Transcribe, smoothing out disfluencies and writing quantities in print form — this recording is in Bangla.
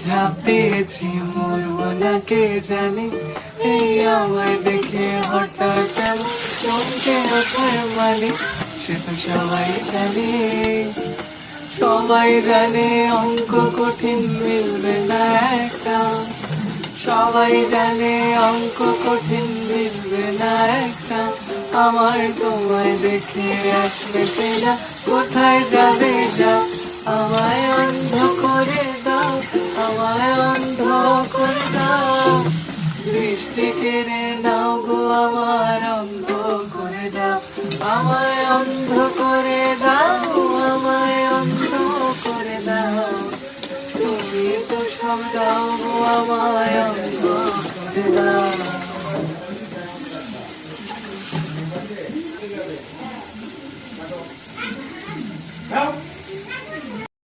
ঝাঁপ দিয়েছি, মরবো না কে জানে। এই আমায় দেখে হঠাৎ এমন চমকে ওঠার মানে, সে তো সবাই জানে। সবাই জানে অঙ্ক কঠিন মিলবে না একটা, সবাই জানে অঙ্ক কঠিন মিলবে না একটা। আমার তোমায় দেখে আসবে চেনা, কোথায় যাবে যা। আমায় অন্ধ করে দাও, আমায় অন্ধ করে দাও, দৃষ্টি কেড়ে নাও গো আমার, অন্ধ করে দাও। আমায় অন্ধ করে দাও, আমায় অন্ধ করে দাও, তুমি তো সব দাও গো আমায় অন্ধ করে দাও।